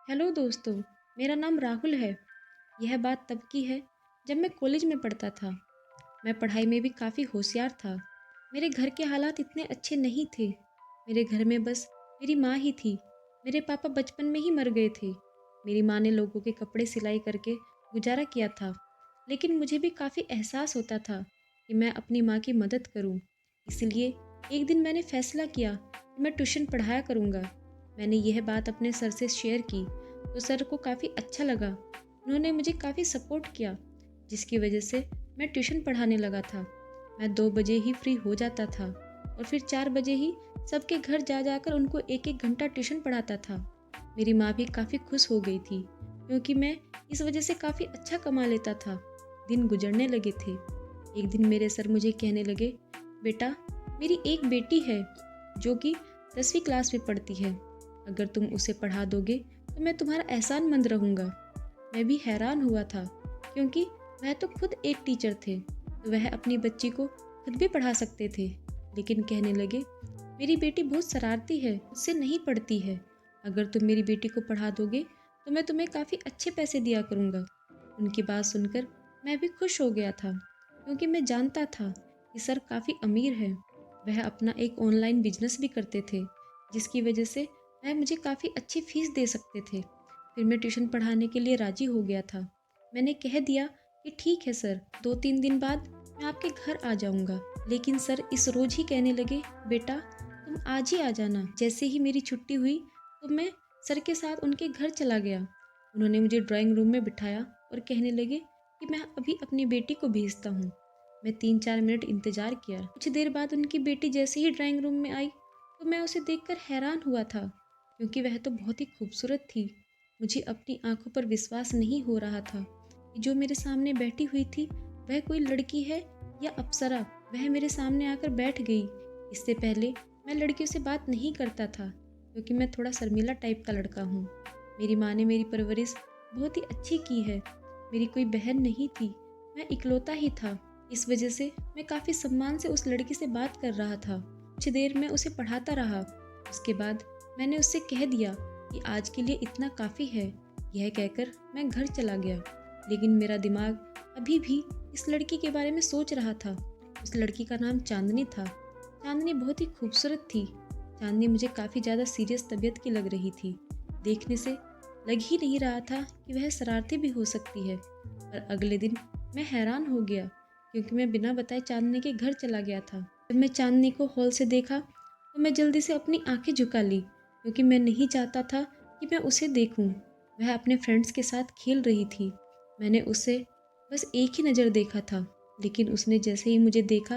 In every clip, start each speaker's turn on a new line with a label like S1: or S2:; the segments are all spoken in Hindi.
S1: हेलो दोस्तों, मेरा नाम राहुल है। यह बात तब की है जब मैं कॉलेज में पढ़ता था। मैं पढ़ाई में भी काफ़ी होशियार था। मेरे घर के हालात इतने अच्छे नहीं थे। मेरे घर में बस मेरी माँ ही थी। मेरे पापा बचपन में ही मर गए थे। मेरी माँ ने लोगों के कपड़े सिलाई करके गुजारा किया था। लेकिन मुझे भी काफ़ी एहसास होता था कि मैं अपनी माँ की मदद करूँ। इसलिए एक दिन मैंने फैसला किया कि मैं ट्यूशन पढ़ाया करूँगा। मैंने यह बात अपने सर से शेयर की तो सर को काफ़ी अच्छा लगा। उन्होंने मुझे काफ़ी सपोर्ट किया, जिसकी वजह से मैं ट्यूशन पढ़ाने लगा था। मैं 2 बजे ही फ्री हो जाता था और फिर 4 बजे ही सबके घर जा जाकर उनको एक एक घंटा ट्यूशन पढ़ाता था। मेरी माँ भी काफ़ी खुश हो गई थी क्योंकि मैं इस वजह से काफ़ी अच्छा कमा लेता था। दिन गुजरने लगे थे। एक दिन मेरे सर मुझे कहने लगे, बेटा, मेरी एक बेटी है जो कि 10वीं क्लास में पढ़ती है। अगर तुम उसे पढ़ा दोगे तो मैं तुम्हारा एहसानमंद रहूँगा। मैं भी हैरान हुआ था क्योंकि वह तो खुद एक टीचर थे, तो वह अपनी बच्ची को खुद भी पढ़ा सकते थे। लेकिन कहने लगे, मेरी बेटी बहुत शरारती है, मुझसे नहीं पढ़ती है। अगर तुम मेरी बेटी को पढ़ा दोगे तो मैं तुम्हें काफ़ी अच्छे पैसे दिया करूँगा। उनकी बात सुनकर मैं भी खुश हो गया था क्योंकि मैं जानता था कि सर काफ़ी अमीर है। वह अपना एक ऑनलाइन बिजनेस भी करते थे, जिसकी वजह से वह मुझे काफ़ी अच्छी फीस दे सकते थे। फिर मैं ट्यूशन पढ़ाने के लिए राज़ी हो गया था। मैंने कह दिया कि ठीक है सर, 2-3 दिन बाद मैं आपके घर आ जाऊंगा। लेकिन सर इस रोज़ ही कहने लगे, बेटा, तुम आज ही आ जाना। जैसे ही मेरी छुट्टी हुई तो मैं सर के साथ उनके घर चला गया। उन्होंने मुझे ड्राइंग रूम में बिठाया और कहने लगे कि मैं अभी अपनी बेटी को भेजता हूँ। मैं 3-4 मिनट इंतज़ार किया। कुछ देर बाद उनकी बेटी जैसे ही ड्राइंग रूम में आई तो मैं उसे देखकर हैरान हुआ था क्योंकि वह तो बहुत ही खूबसूरत थी। मुझे अपनी आंखों पर विश्वास नहीं हो रहा था कि जो मेरे सामने बैठी हुई थी वह कोई लड़की है या अप्सरा। वह मेरे सामने आकर बैठ गई। इससे पहले मैं लड़कियों से बात नहीं करता था क्योंकि मैं थोड़ा शर्मीला टाइप का लड़का हूँ। मेरी माँ ने मेरी परवरिश बहुत ही अच्छी की है। मेरी कोई बहन नहीं थी, मैं इकलौता ही था। इस वजह से मैं काफ़ी सम्मान से उस लड़की से बात कर रहा था। कुछ देर मैं उसे पढ़ाता रहा। उसके बाद मैंने उससे कह दिया कि आज के लिए इतना काफ़ी है। यह कहकर मैं घर चला गया। लेकिन मेरा दिमाग अभी भी इस लड़की के बारे में सोच रहा था। उस लड़की का नाम चांदनी था। चांदनी बहुत ही खूबसूरत थी। चांदनी मुझे काफ़ी ज़्यादा सीरियस तबीयत की लग रही थी। देखने से लग ही नहीं रहा था कि वह शरारती भी हो सकती है। पर अगले दिन मैं हैरान हो गया क्योंकि मैं बिना बताए चांदनी के घर चला गया था। जब मैं चांदनी को हॉल से देखा तो मैं जल्दी से अपनी आंखें झुका ली क्योंकि मैं नहीं चाहता था कि मैं उसे देखूं। वह अपने फ्रेंड्स के साथ खेल रही थी। मैंने उसे बस एक ही नज़र देखा था, लेकिन उसने जैसे ही मुझे देखा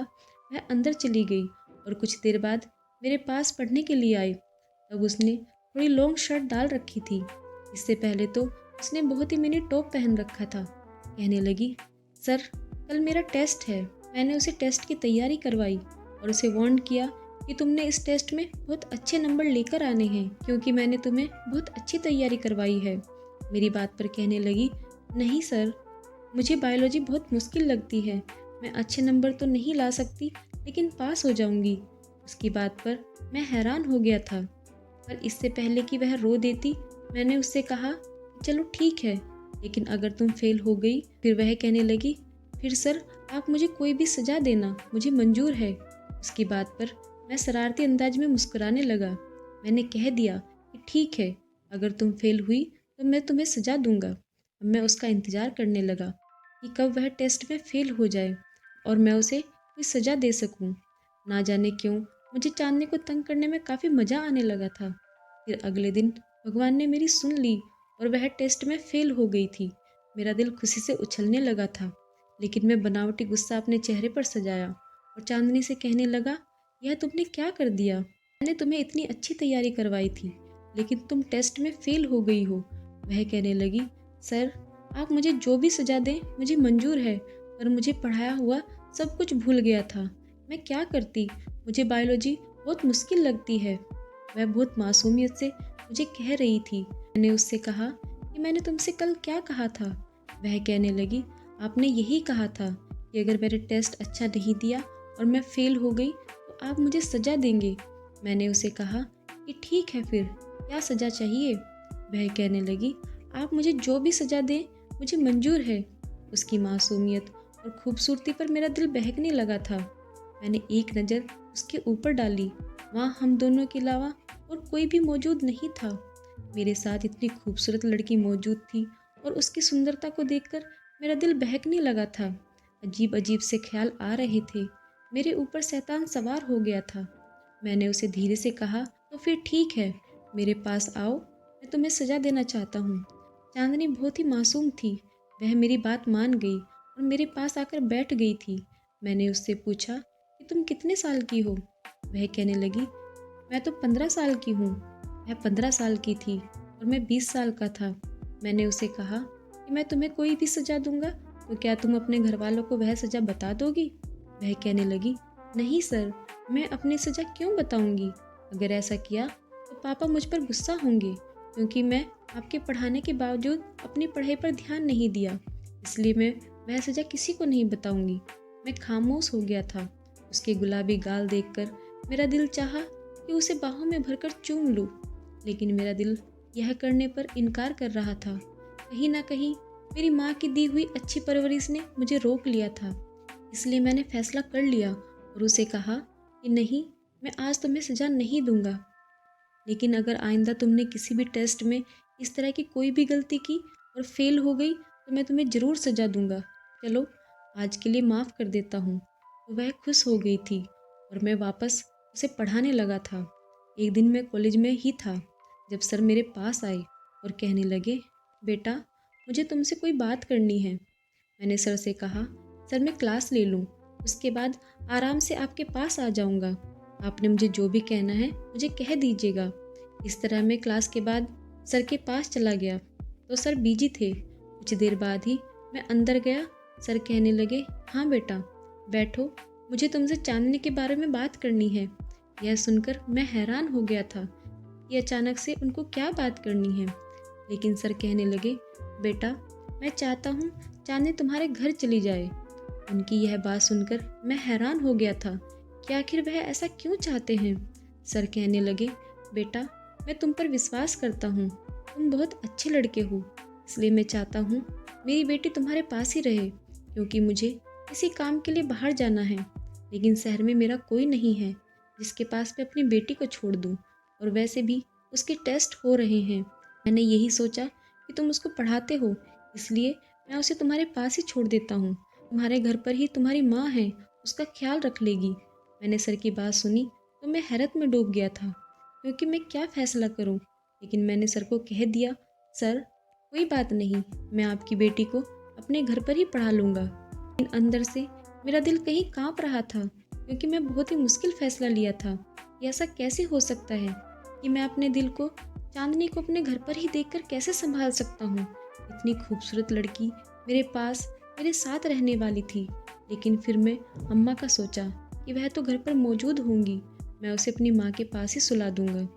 S1: वह अंदर चली गई और कुछ देर बाद मेरे पास पढ़ने के लिए आई। तब उसने थोड़ी लॉन्ग शर्ट डाल रखी थी। इससे पहले तो उसने बहुत ही मिनी टॉप पहन रखा था। कहने लगी, सर, कल मेरा टेस्ट है। मैंने उसे टेस्ट की तैयारी करवाई और उसे वार्न किया कि तुमने इस टेस्ट में बहुत अच्छे नंबर लेकर आने हैं क्योंकि मैंने तुम्हें बहुत अच्छी तैयारी करवाई है। मेरी बात पर कहने लगी, नहीं सर, मुझे बायोलॉजी बहुत मुश्किल लगती है। मैं अच्छे नंबर तो नहीं ला सकती, लेकिन पास हो जाऊंगी। उसकी बात पर मैं हैरान हो गया था। पर इससे पहले कि वह रो देती, मैंने उससे कहा, चलो ठीक है, लेकिन अगर तुम फेल हो गई। फिर वह कहने लगी, फिर सर आप मुझे कोई भी सज़ा देना, मुझे मंजूर है। उसकी बात पर मैं शरारती अंदाज में मुस्कुराने लगा। मैंने कह दिया कि ठीक है, अगर तुम फेल हुई तो मैं तुम्हें सज़ा दूंगा। अब मैं उसका इंतज़ार करने लगा कि कब वह टेस्ट में फेल हो जाए और मैं उसे कोई सज़ा दे सकूं। ना जाने क्यों मुझे चांदनी को तंग करने में काफ़ी मज़ा आने लगा था। फिर अगले दिन भगवान ने मेरी सुन ली और वह टेस्ट में फेल हो गई थी। मेरा दिल खुशी से उछलने लगा था, लेकिन मैं बनावटी गुस्सा अपने चेहरे पर सजाया और चांदनी से कहने लगा, यह तुमने क्या कर दिया? मैंने तुम्हें इतनी अच्छी तैयारी करवाई थी, लेकिन तुम टेस्ट में फेल हो गई हो। वह कहने लगी, सर, आप मुझे जो भी सजा दें मुझे मंजूर है, पर मुझे पढ़ाया हुआ सब कुछ भूल गया था। मैं क्या करती? मुझे बायोलॉजी बहुत मुश्किल लगती है। वह बहुत मासूमियत से मुझे कह रही थी। मैंने उससे कहा कि मैंने तुमसे कल क्या कहा था? वह कहने लगी, आपने यही कहा था कि अगर मैंने टेस्ट अच्छा नहीं दिया और मैं फेल हो गई तो आप मुझे सज़ा देंगे। मैंने उसे कहा कि ठीक है, फिर क्या सज़ा चाहिए? वह कहने लगी, आप मुझे जो भी सज़ा दें मुझे मंजूर है। उसकी मासूमियत और खूबसूरती पर मेरा दिल बहकने लगा था। मैंने एक नज़र उसके ऊपर डाली। वहाँ हम दोनों के अलावा और कोई भी मौजूद नहीं था। मेरे साथ इतनी खूबसूरत लड़की मौजूद थी और उसकी सुंदरता को देखकर मेरा दिल बहकने लगा था। अजीब अजीब से ख्याल आ रहे थे। मेरे ऊपर शैतान सवार हो गया था। मैंने उसे धीरे से कहा, तो फिर ठीक है, मेरे पास आओ, मैं तुम्हें सज़ा देना चाहता हूँ। चांदनी बहुत ही मासूम थी। वह मेरी बात मान गई और मेरे पास आकर बैठ गई थी। मैंने उससे पूछा कि तुम कितने साल की हो? वह कहने लगी, मैं तो 15 साल की हूँ। वह 15 साल की थी और मैं 20 साल का था। मैंने उसे कहा कि मैं तुम्हें कोई भी सज़ा दूंगा तो क्या तुम अपने घर वालों को वह सज़ा बता दोगी? वह कहने लगी, नहीं सर, मैं अपनी सज़ा क्यों बताऊंगी? अगर ऐसा किया तो पापा मुझ पर गुस्सा होंगे, क्योंकि मैं आपके पढ़ाने के बावजूद अपनी पढ़ाई पर ध्यान नहीं दिया। इसलिए मैं वह सज़ा किसी को नहीं बताऊंगी। मैं खामोश हो गया था। उसके गुलाबी गाल देखकर मेरा दिल चाहा कि उसे बाहों में भरकर चूम लूं, लेकिन मेरा दिल यह करने पर इनकार कर रहा था। कहीं ना कहीं मेरी माँ की दी हुई अच्छी परवरिश ने मुझे रोक लिया था। इसलिए मैंने फैसला कर लिया और उसे कहा कि नहीं, मैं आज तुम्हें सज़ा नहीं दूंगा, लेकिन अगर आइंदा तुमने किसी भी टेस्ट में इस तरह की कोई भी गलती की और फेल हो गई तो मैं तुम्हें ज़रूर सज़ा दूंगा। चलो, आज के लिए माफ़ कर देता हूँ। तो वह खुश हो गई थी और मैं वापस उसे पढ़ाने लगा था। एक दिन मैं कॉलेज में ही था जब सर मेरे पास आए और कहने लगे, बेटा, मुझे तुमसे कोई बात करनी है। मैंने सर से कहा, सर मैं क्लास ले लूँ, उसके बाद आराम से आपके पास आ जाऊँगा। आपने मुझे जो भी कहना है मुझे कह दीजिएगा। इस तरह मैं क्लास के बाद सर के पास चला गया तो सर बिजी थे। कुछ देर बाद ही मैं अंदर गया। सर कहने लगे, हाँ बेटा, बैठो, मुझे तुमसे चांदनी के बारे में बात करनी है। यह सुनकर मैं हैरान हो गया था कि अचानक से उनको क्या बात करनी है। लेकिन सर कहने लगे, बेटा, मैं चाहता हूँ चांदनी तुम्हारे घर चली जाए। उनकी यह बात सुनकर मैं हैरान हो गया था कि आखिर वह ऐसा क्यों चाहते हैं। सर कहने लगे, बेटा, मैं तुम पर विश्वास करता हूँ, तुम बहुत अच्छे लड़के हो, इसलिए मैं चाहता हूँ मेरी बेटी तुम्हारे पास ही रहे, क्योंकि मुझे किसी काम के लिए बाहर जाना है। लेकिन शहर में मेरा कोई नहीं है जिसके पास मैं अपनी बेटी को छोड़ दूँ, और वैसे भी उसके टेस्ट हो रहे हैं। मैंने यही सोचा कि तुम उसको पढ़ाते हो, इसलिए मैं उसे तुम्हारे पास ही छोड़ देता हूँ। तुम्हारे घर पर ही तुम्हारी माँ है, उसका ख्याल रख लेगी। मैंने सर की बात सुनी तो मैं हैरत में डूब गया था, क्योंकि मैं क्या फ़ैसला करूं। लेकिन मैंने सर को कह दिया, सर, कोई बात नहीं, मैं आपकी बेटी को अपने घर पर ही पढ़ा लूँगा। लेकिन अंदर से मेरा दिल कहीं काँप रहा था, क्योंकि मैं बहुत ही मुश्किल फ़ैसला लिया था कि ऐसा कैसे हो सकता है कि मैं अपने दिल को, चांदनी को अपने घर पर ही देखकर कैसे संभाल सकता हूँ। इतनी खूबसूरत लड़की मेरे पास मेरे साथ रहने वाली थी, लेकिन फिर मैं अम्मा का सोचा कि वह तो घर पर मौजूद होंगी, मैं उसे अपनी माँ के पास ही सुला दूंगा।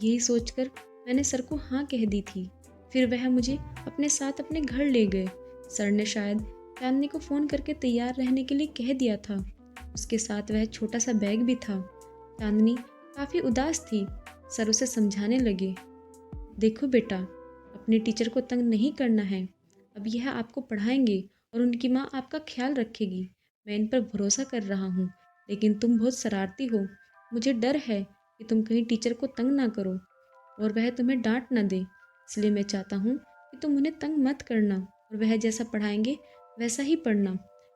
S1: यही सोचकर मैंने सर को हाँ कह दी थी। फिर वह मुझे अपने साथ अपने घर ले गए। सर ने शायद चांदनी को फ़ोन करके तैयार रहने के लिए कह दिया था। उसके साथ वह छोटा सा बैग भी था। चांदनी काफ़ी उदास थी। सर उसे समझाने लगे, देखो बेटा, अपने टीचर को तंग नहीं करना है। अब यह आपको पढ़ाएंगे और उनकी माँ आपका ख्याल रखेगी। मैं इन पर भरोसा कर रहा हूँ, लेकिन तुम बहुत शरारती हो। मुझे डर है कि तुम कहीं टीचर को तंग ना करो और वह तुम्हें डांट ना दे। इसलिए मैं चाहता हूँ कि तुम उन्हें तंग मत करना और वह जैसा पढ़ाएंगे वैसा ही पढ़ना।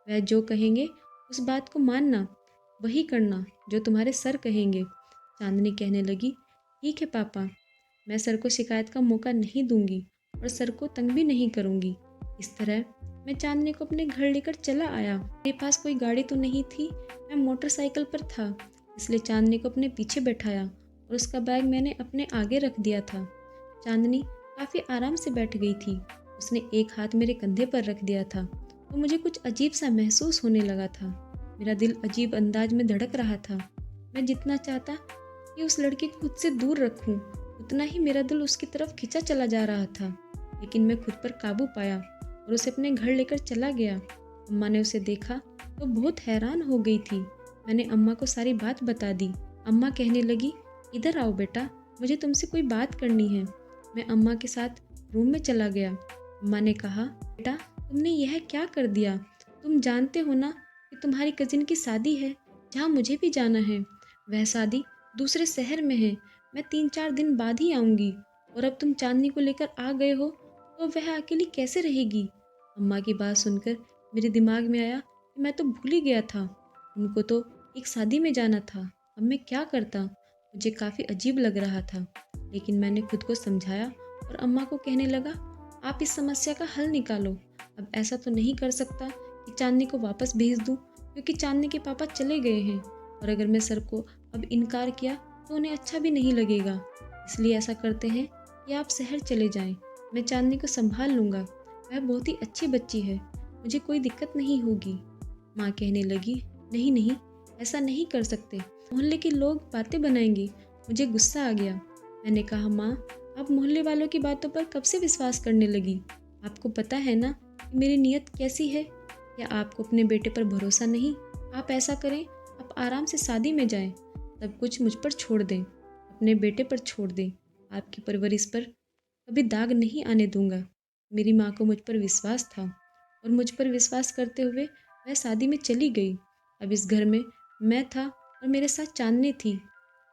S1: वह जो कहेंगे उस बात को मानना, वही करना जो तुम्हारे सर कहेंगे। चांदनी कहने लगी, ठीक है पापा, मैं सर को शिकायत का मौका नहीं दूंगी और सर को तंग भी नहीं करूंगी। इस तरह मैं चांदनी को अपने घर लेकर चला आया। मेरे पास कोई गाड़ी तो नहीं थी, मैं मोटरसाइकिल पर था, इसलिए चांदनी को अपने पीछे बैठाया और उसका बैग मैंने अपने आगे रख दिया था। चांदनी काफ़ी आराम से बैठ गई थी। उसने एक हाथ मेरे कंधे पर रख दिया था तो मुझे कुछ अजीब सा महसूस होने लगा था। मेरा दिल अजीब अंदाज में धड़क रहा था। मैं जितना चाहता कि उस लड़की को खुद से दूर रखूं, उतना ही मेरा दिल उसकी तरफ खिंचा चला जा रहा था। लेकिन मैं खुद पर काबू पाया और उसे अपने घर लेकर चला गया। अम्मा ने उसे देखा तो बहुत हैरान हो गई थी। मैंने अम्मा को सारी बात बता दी। अम्मा कहने लगी, इधर आओ बेटा, मुझे तुमसे कोई बात करनी है। मैं अम्मा के साथ रूम में चला गया। अम्मा ने कहा, बेटा तुमने यह क्या कर दिया? तुम जानते हो ना कि तुम्हारी कज़िन की शादी है, जहाँ मुझे भी जाना है। वह शादी दूसरे शहर में है। मैं 3-4 दिन बाद ही आऊँगी और अब तुम चांदनी को लेकर आ गए हो तो वह अकेली कैसे रहेगी? अम्मा की बात सुनकर मेरे दिमाग में आया कि मैं तो भूल ही गया था। उनको तो एक शादी में जाना था। अब मैं क्या करता? मुझे काफ़ी अजीब लग रहा था, लेकिन मैंने खुद को समझाया और अम्मा को कहने लगा, आप इस समस्या का हल निकालो। अब ऐसा तो नहीं कर सकता कि चांदनी को वापस भेज दूँ, क्योंकि चांदनी के पापा चले गए हैं और अगर मैं सर को अब इनकार किया तो उन्हें अच्छा भी नहीं लगेगा। इसलिए ऐसा करते हैं कि आप शहर चले जाएं। मैं चांदनी को संभाल लूँगा। वह बहुत ही अच्छी बच्ची है। मुझे कोई दिक्कत नहीं होगी। माँ कहने लगी, नहीं नहीं, ऐसा नहीं कर सकते। मोहल्ले के लोग बातें बनाएंगे। मुझे गुस्सा आ गया। मैंने कहा, माँ आप मोहल्ले वालों की बातों पर कब से विश्वास करने लगी? आपको पता है ना कि मेरी नीयत कैसी है? या आपको अपने बेटे पर भरोसा नहीं? आप ऐसा करें, आप आराम से शादी में जाएं। सब कुछ मुझ पर छोड़ दें। अपने बेटे पर छोड़ दें। आपकी परवरिश पर कभी दाग नहीं आने दूंगा। मेरी माँ को मुझ पर विश्वास था और मुझ पर विश्वास करते हुए वह शादी में चली गई। अब इस घर में मैं था और मेरे साथ चांदनी थी।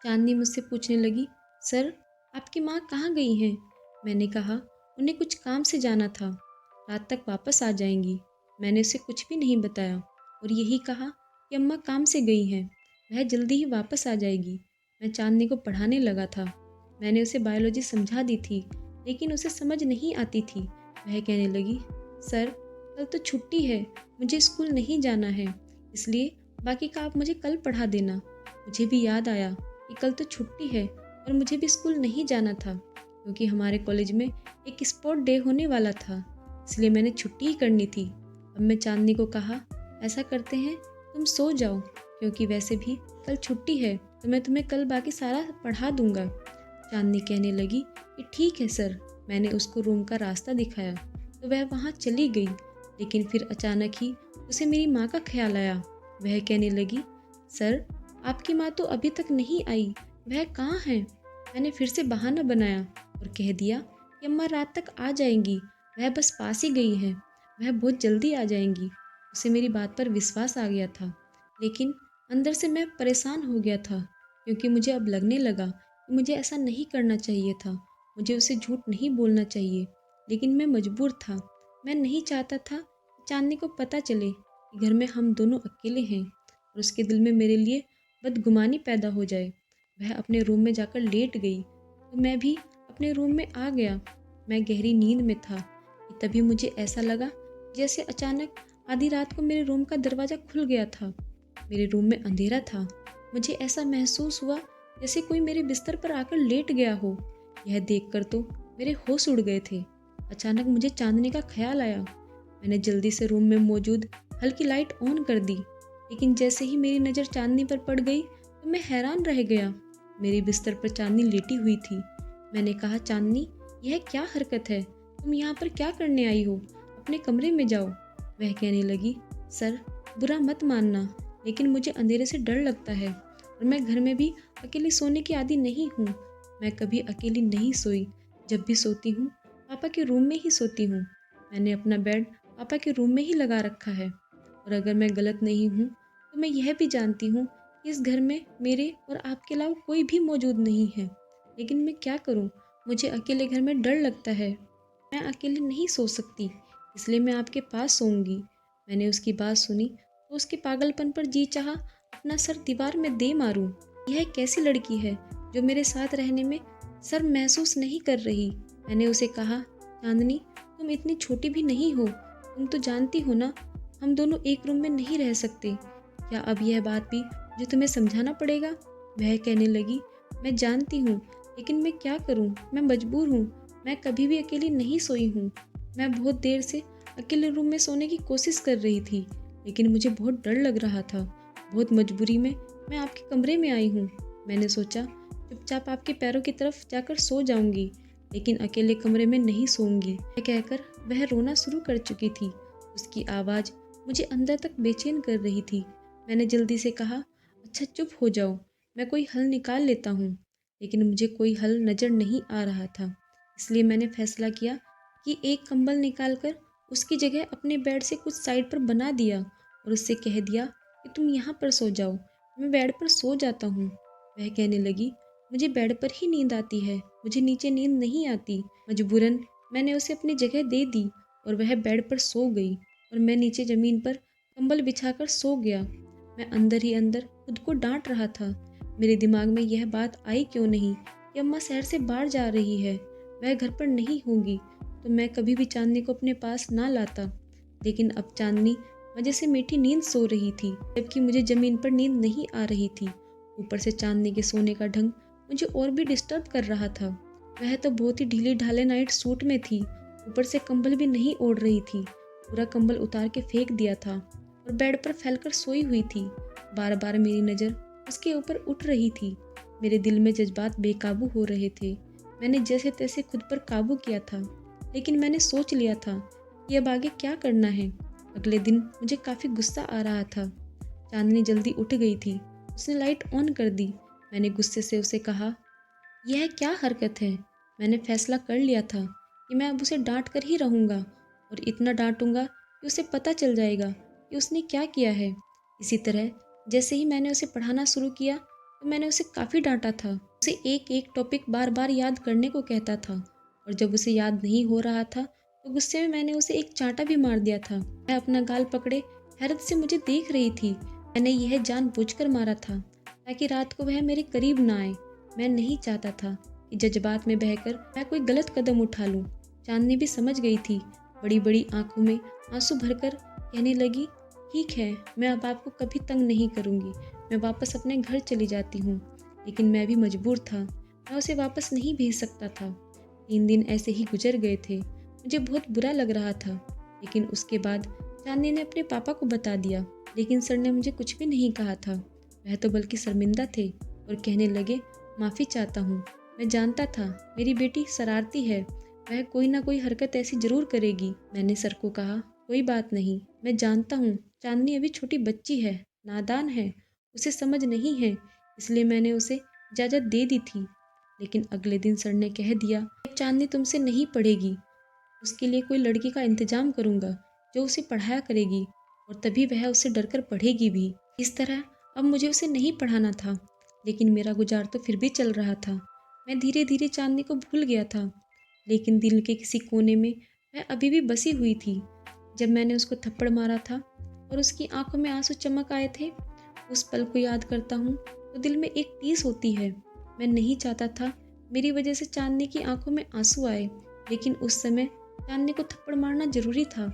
S1: चांदनी मुझसे पूछने लगी, सर आपकी माँ कहाँ गई हैं? मैंने कहा, उन्हें कुछ काम से जाना था, रात तक वापस आ जाएंगी। मैंने उसे कुछ भी नहीं बताया और यही कहा कि अम्मा काम से गई हैं, वह जल्दी ही वापस आ जाएगी। मैं चांदनी को पढ़ाने लगा था। मैंने उसे बायोलॉजी समझा दी थी, लेकिन उसे समझ नहीं आती थी। वह कहने लगी, सर कल तो छुट्टी है, मुझे स्कूल नहीं जाना है, इसलिए बाकी का आप मुझे कल पढ़ा देना। मुझे भी याद आया कि कल तो छुट्टी है और मुझे भी स्कूल नहीं जाना था, क्योंकि हमारे कॉलेज में एक स्पोर्ट डे होने वाला था, इसलिए मैंने छुट्टी ही करनी थी। अब मैं चांदनी को कहा, ऐसा करते हैं तुम सो जाओ, क्योंकि वैसे भी कल छुट्टी है तो मैं तुम्हें कल बाकी सारा पढ़ा दूंगा। चांदनी कहने लगी कि ठीक है सर। मैंने उसको रूम का रास्ता दिखाया तो वह वहाँ चली गई, लेकिन फिर अचानक ही उसे मेरी माँ का ख्याल आया। वह कहने लगी, सर आपकी माँ तो अभी तक नहीं आई, वह कहाँ है? मैंने फिर से बहाना बनाया और कह दिया कि अम्मा रात तक आ जाएंगी, वह बस पास ही गई है, वह बहुत जल्दी आ जाएंगी। उसे मेरी बात पर विश्वास आ गया था, लेकिन अंदर से मैं परेशान हो गया था, क्योंकि मुझे अब लगने लगा कि मुझे ऐसा नहीं करना चाहिए था। मुझे उसे झूठ नहीं बोलना चाहिए, लेकिन मैं मजबूर था। मैं नहीं चाहता था कि चांदनी को पता चले कि घर में हम दोनों अकेले हैं और उसके दिल में मेरे लिए बदगुमानी पैदा हो जाए। वह अपने रूम में जाकर लेट गई तो मैं भी अपने रूम में आ गया। मैं गहरी नींद में था कि तभी मुझे ऐसा लगा जैसे अचानक आधी रात को मेरे रूम का दरवाज़ा खुल गया था। मेरे रूम में अंधेरा था। मुझे ऐसा महसूस हुआ जैसे कोई मेरे बिस्तर पर आकर लेट गया हो। यह देखकर तो मेरे होश उड़ गए थे। अचानक मुझे चांदनी का ख्याल आया। मैंने जल्दी से रूम में मौजूद हल्की लाइट ऑन कर दी, लेकिन जैसे ही मेरी नज़र चांदनी पर पड़ गई तो मैं हैरान रह गया। मेरे बिस्तर पर चांदनी लेटी हुई थी। मैंने कहा, चांदनी यह क्या हरकत है? तुम यहाँ पर क्या करने आई हो? अपने कमरे में जाओ। वह कहने लगी, सर बुरा मत मानना, लेकिन मुझे अंधेरे से डर लगता है और मैं घर में भी अकेली सोने की आदी नहीं हूँ। मैं कभी अकेली नहीं सोई। जब भी सोती हूँ पापा के रूम में ही सोती हूँ। मैंने अपना बेड पापा के रूम में ही लगा रखा है और अगर मैं गलत नहीं हूँ तो मैं यह भी जानती हूँ कि इस घर में मेरे और आपके अलावा कोई भी मौजूद नहीं है। लेकिन मैं क्या करूँ? मुझे अकेले घर में डर लगता है। मैं अकेले नहीं सो सकती, इसलिए मैं आपके पास सोऊंगी। मैंने उसकी बात सुनी तो उसके पागलपन पर जी चाहा अपना सर दीवार में दे मारूं। यह कैसी लड़की है जो मेरे साथ रहने में शर्म महसूस नहीं कर रही? मैंने उसे कहा, चांदनी तुम इतनी छोटी भी नहीं हो। तुम तो जानती हो ना, हम दोनों एक रूम में नहीं रह सकते। क्या अब यह बात भी जो तुम्हें समझाना पड़ेगा? वह कहने लगी, मैं जानती हूँ, लेकिन मैं क्या करूँ? मैं मजबूर हूँ। मैं कभी भी अकेली नहीं सोई हूँ। मैं बहुत देर से अकेले रूम में सोने की कोशिश कर रही थी, लेकिन मुझे बहुत डर लग रहा था। बहुत मजबूरी में मैं आपके कमरे में आई हूँ। मैंने सोचा चुपचाप आपके पैरों की तरफ जाकर सो जाऊंगी, लेकिन अकेले कमरे में नहीं सोऊंगी। यह कहकर वह रोना शुरू कर चुकी थी। उसकी आवाज़ मुझे अंदर तक बेचैन कर रही थी। मैंने जल्दी से कहा, अच्छा चुप हो जाओ, मैं कोई हल निकाल लेता हूँ। लेकिन मुझे कोई हल नज़र नहीं आ रहा था, इसलिए मैंने फैसला किया कि एक कंबल निकालकर उसकी जगह अपने बेड से कुछ साइड पर बना दिया और उससे कह दिया कि तुम यहाँ पर सो जाओ, मैं बेड पर सो जाता हूँ। वह कहने लगी, मुझे बेड पर ही नींद आती है, मुझे नीचे नींद नहीं आती। मजबूरन मैंने उसे अपनी जगह दे दी और वह बेड पर सो गई और मैं नीचे ज़मीन पर कंबल बिछाकर सो गया। मैं अंदर ही अंदर खुद को डांट रहा था। मेरे दिमाग में यह बात आई क्यों नहीं कि अम्मा शहर से बाहर जा रही है, वह घर पर नहीं होंगी, तो मैं कभी भी चांदनी को अपने पास ना लाता। लेकिन अब चांदनी वजह से मीठी नींद सो रही थी, जबकि मुझे ज़मीन पर नींद नहीं आ रही थी। ऊपर से चांदनी के सोने का ढंग मुझे और भी डिस्टर्ब कर रहा था। वह तो बहुत ही ढीले ढाले नाइट सूट में थी, ऊपर से कंबल भी नहीं ओढ़ रही थी। पूरा कंबल उतार के फेंक दिया था और बेड पर फैलकर सोई हुई थी। बार बार मेरी नज़र उसके ऊपर उठ रही थी। मेरे दिल में जज्बात बेकाबू हो रहे थे। मैंने जैसे तैसे खुद पर काबू किया था, लेकिन मैंने सोच लिया था कि अब आगे क्या करना है। अगले दिन मुझे काफ़ी गुस्सा आ रहा था। चांदनी जल्दी उठ गई थी, उसने लाइट ऑन कर दी। मैंने गुस्से से उसे कहा, यह क्या हरकत है? मैंने फैसला कर लिया था कि मैं अब उसे डांट कर ही रहूँगा और इतना डांटूंगा कि उसे पता चल जाएगा कि उसने क्या किया है। इसी तरह जैसे ही मैंने उसे पढ़ाना शुरू किया तो मैंने उसे काफ़ी डांटा था। उसे एक एक टॉपिक बार बार याद करने को कहता था और जब उसे याद नहीं हो रहा था तो गुस्से में मैंने उसे एक चांटा भी मार दिया था। वह अपना गाल पकड़े हैरत से मुझे देख रही थी। मैंने यह जानबूझकर मारा था ताकि रात को वह मेरे करीब ना आए। मैं नहीं चाहता था कि जज्बात में बहकर मैं कोई गलत कदम उठा लूं। चांदनी भी समझ गई थी। बड़ी बड़ी आंखों में आंसू भरकर कहने लगी, ठीक है, मैं अब आपको कभी तंग नहीं करूंगी, मैं वापस अपने घर चली जाती हूँ। लेकिन मैं भी मजबूर था, मैं उसे वापस नहीं भेज सकता था। 3 दिन ऐसे ही गुजर गए थे। मुझे बहुत बुरा लग रहा था, लेकिन उसके बाद चांदनी ने अपने पापा को बता दिया। लेकिन सर ने मुझे कुछ भी नहीं कहा था। वह तो बल्कि शर्मिंदा थे और कहने लगे, माफ़ी चाहता हूँ, मैं जानता था मेरी बेटी शरारती है, वह कोई ना कोई हरकत ऐसी जरूर करेगी। मैंने सर को कहा, कोई बात नहीं, मैं जानता हूँ चांदनी अभी छोटी बच्ची है, नादान है, उसे समझ नहीं है, इसलिए मैंने उसे इजाज़त दे दी थी। लेकिन अगले दिन सर ने कह दिया, अब चांदनी तुमसे नहीं पढ़ेगी, उसके लिए कोई लड़की का इंतजाम करूँगा जो उसे पढ़ाया करेगी और तभी वह उससे डरकर पढ़ेगी भी। इस तरह अब मुझे उसे नहीं पढ़ाना था, लेकिन मेरा गुजार तो फिर भी चल रहा था। मैं धीरे धीरे चांदनी को भूल गया था, लेकिन दिल के किसी कोने में वह अभी भी बसी हुई थी। जब मैंने उसको थप्पड़ मारा था और उसकी आंखों में आंसू चमक आए थे, उस पल को याद करता हूँ तो दिल में एक टीस होती है। मैं नहीं चाहता था मेरी वजह से चांदनी की आंखों में आंसू आए, लेकिन उस समय चांदनी को थप्पड़ मारना जरूरी था,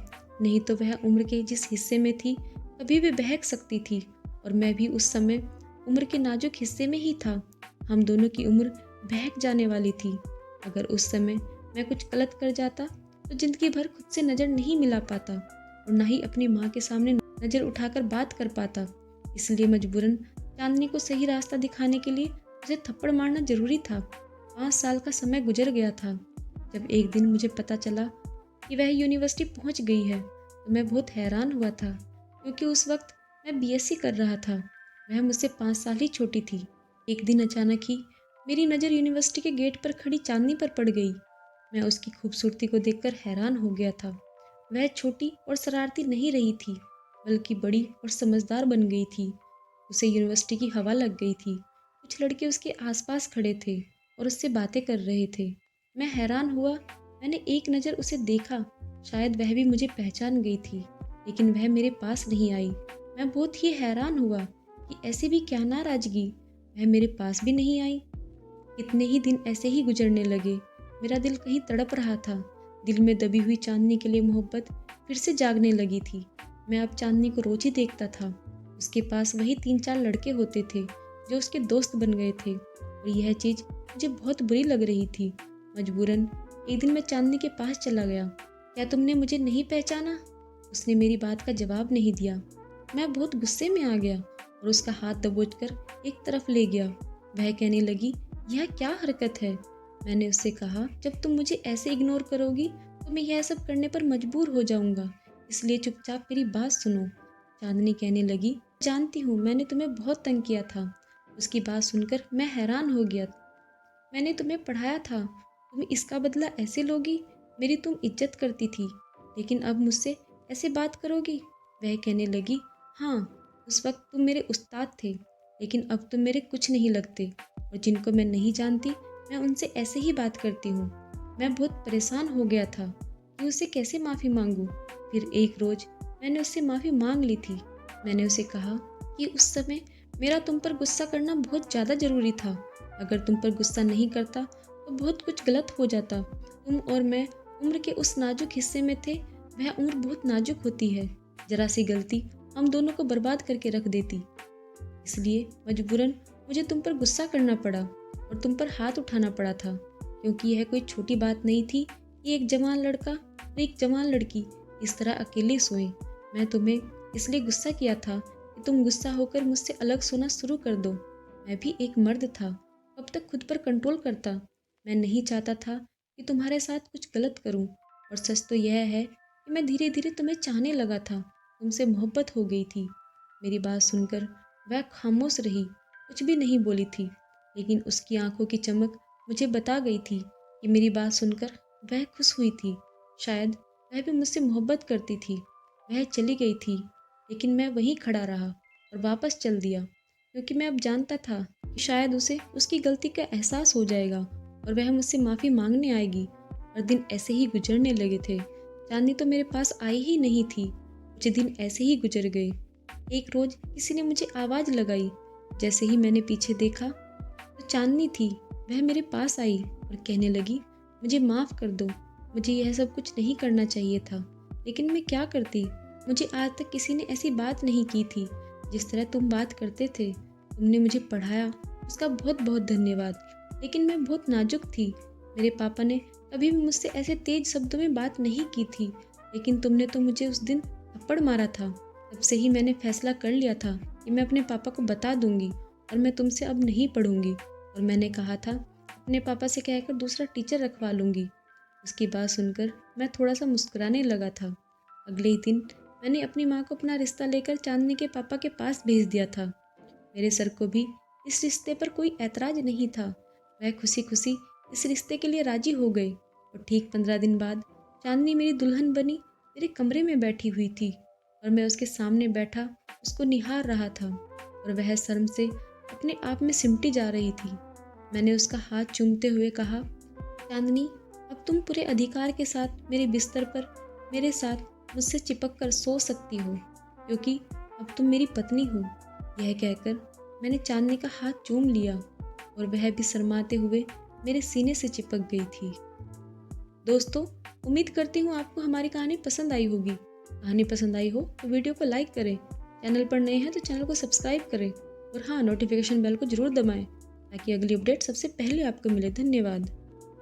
S1: नहीं तो वह उम्र के जिस हिस्से में थी कभी भी बहक सकती थी और मैं भी उस समय उम्र के नाजुक हिस्से में ही था। हम दोनों की उम्र बहक जाने वाली थी। अगर उस समय मैं कुछ गलत कर जाता तो जिंदगी भर खुद से नज़र नहीं मिला पाता और ना ही अपनी माँ के सामने नज़र उठाकर बात कर पाता। इसलिए मजबूरन चांदनी को सही रास्ता दिखाने के लिए उसे थप्पड़ मारना जरूरी था। 5 साल का समय गुजर गया था। जब एक दिन मुझे पता चला कि वह यूनिवर्सिटी पहुंच गई है तो मैं बहुत हैरान हुआ था, क्योंकि उस वक्त मैं बीएससी कर रहा था। वह मुझसे 5 साल ही छोटी थी। एक दिन अचानक ही मेरी नज़र यूनिवर्सिटी के गेट पर खड़ी चांदनी पर पड़ गई। मैं उसकी खूबसूरती को देखकर हैरान हो गया था। वह छोटी और शरारती नहीं रही थी, बल्कि बड़ी और समझदार बन गई थी। उसे यूनिवर्सिटी की हवा लग गई थी। कुछ लड़के उसके आसपास खड़े थे और उससे बातें कर रहे थे। मैं हैरान हुआ। मैंने एक नज़र उसे देखा, शायद वह भी मुझे पहचान गई थी, लेकिन वह मेरे पास नहीं आई। मैं बहुत ही हैरान हुआ कि ऐसी भी क्या नाराज़गी, वह मेरे पास भी नहीं आई। कितने ही दिन ऐसे ही गुजरने लगे। मेरा दिल कहीं तड़प रहा था। दिल में दबी हुई चांदनी के लिए मोहब्बत फिर से जागने लगी थी। मैं अब चांदनी को रोज ही देखता था। उसके पास वही 3-4 लड़के होते थे जो उसके दोस्त बन गए थे और यह चीज़ मुझे बहुत बुरी लग रही थी। मजबूरन एक दिन मैं चांदनी के पास चला गया। क्या तुमने मुझे नहीं पहचाना? उसने मेरी बात का जवाब नहीं दिया। मैं बहुत गुस्से में आ गया और उसका हाथ दबोचकर एक तरफ ले गया। वह कहने लगी, यह क्या हरकत है? मैंने उससे कहा, जब तुम मुझे ऐसे इग्नोर करोगी तो मैं यह सब करने पर मजबूर हो जाऊंगा, इसलिए चुपचाप मेरी बात सुनो। चांदनी कहने लगी, जानती हूँ मैंने तुम्हें बहुत तंग किया था। उसकी बात सुनकर मैं हैरान हो गया। मैंने तुम्हें पढ़ाया था, तुम इसका बदला ऐसे लोगी? मेरी तुम इज्जत करती थी, लेकिन अब मुझसे ऐसे बात करोगी? वह कहने लगी, हाँ, उस वक्त तुम मेरे उस्ताद थे, लेकिन अब तुम मेरे कुछ नहीं लगते, और जिनको मैं नहीं जानती मैं उनसे ऐसे ही बात करती हूँ। मैं बहुत परेशान हो गया था कि उससे कैसे माफ़ी मांगूं। फिर एक रोज़ मैंने उससे माफ़ी मांग ली थी। मैंने उसे कहा कि उस समय मेरा तुम पर गुस्सा करना बहुत ज़्यादा ज़रूरी था। अगर तुम पर गुस्सा नहीं करता तो बहुत कुछ गलत हो जाता। तुम और मैं उम्र के उस नाजुक हिस्से में थे। वह उम्र बहुत नाजुक होती है। ज़रा सी गलती हम दोनों को बर्बाद करके रख देती। इसलिए मजबूरन मुझे तुम पर गुस्सा करना पड़ा और तुम पर हाथ उठाना पड़ा था, क्योंकि यह कोई छोटी बात नहीं थी कि एक जवान लड़का और एक जवान लड़की इस तरह अकेले सोएं। मैं तुम्हें इसलिए गुस्सा किया था कि तुम गुस्सा होकर मुझसे अलग सोना शुरू कर दो। मैं भी एक मर्द था, कब तक खुद पर कंट्रोल करता। मैं नहीं चाहता था कि तुम्हारे साथ कुछ गलत करूं, और सच तो यह है कि मैं धीरे धीरे तुम्हें चाहने लगा था, तुमसे मोहब्बत हो गई थी। मेरी बात सुनकर वह खामोश रही, कुछ भी नहीं बोली थी, लेकिन उसकी आंखों की चमक मुझे बता गई थी कि मेरी बात सुनकर वह खुश हुई थी। शायद वह भी मुझसे मोहब्बत करती थी। वह चली गई थी, लेकिन मैं वहीं खड़ा रहा और वापस चल दिया, क्योंकि मैं अब जानता था कि शायद उसे उसकी गलती का एहसास हो जाएगा और वह मुझसे माफ़ी मांगने आएगी। और दिन ऐसे ही गुजरने लगे थे। चांदनी तो मेरे पास आई ही नहीं थी। कुछ दिन ऐसे ही गुजर गए। एक रोज़ किसी ने मुझे आवाज़ लगाई। जैसे ही मैंने पीछे देखा तो चांदनी थी। वह मेरे पास आई और कहने लगी, मुझे माफ़ कर दो, मुझे यह सब कुछ नहीं करना चाहिए था, लेकिन मैं क्या करती। मुझे आज तक किसी ने ऐसी बात नहीं की थी जिस तरह तुम बात करते थे। तुमने मुझे पढ़ाया, उसका बहुत बहुत धन्यवाद, लेकिन मैं बहुत नाजुक थी। मेरे पापा ने कभी भी मुझसे ऐसे तेज शब्दों में बात नहीं की थी, लेकिन तुमने तो मुझे उस दिन थप्पड़ मारा था। तब से ही मैंने फैसला कर लिया था कि मैं अपने पापा को बता दूंगी और मैं तुमसे अब नहीं पढ़ूंगी। और मैंने कहा था अपने पापा से कहकर दूसरा टीचर रखवा लूंगी। उसकी बात सुनकर मैं थोड़ा सा मुस्कुराने लगा था। अगले ही दिन मैंने अपनी माँ को अपना रिश्ता लेकर चांदनी के पापा के पास भेज दिया था। मेरे सर को भी इस रिश्ते पर कोई ऐतराज नहीं था। वह खुशी खुशी इस रिश्ते के लिए राजी हो गए, और ठीक 15 दिन बाद चांदनी मेरी दुल्हन बनी मेरे कमरे में बैठी हुई थी, और मैं उसके सामने बैठा उसको निहार रहा था, और वह शर्म से अपने आप में सिमटी जा रही थी। मैंने उसका हाथ चूमते हुए कहा, चांदनी, अब तुम पूरे अधिकार के साथ मेरे बिस्तर पर मेरे साथ मुझसे चिपक कर सो सकती हो, क्योंकि अब तुम मेरी पत्नी हो। यह कहकर मैंने चांदनी का हाथ चूम लिया, और वह भी शर्माते हुए मेरे सीने से चिपक गई थी। दोस्तों, उम्मीद करती हूँ आपको हमारी कहानी पसंद आई होगी। कहानी पसंद आई हो तो वीडियो को लाइक करें, चैनल पर नए हैं तो चैनल को सब्सक्राइब करें, और हाँ, नोटिफिकेशन बेल को जरूर दबाएं ताकि अगली अपडेट सबसे पहले आपको मिले। धन्यवाद।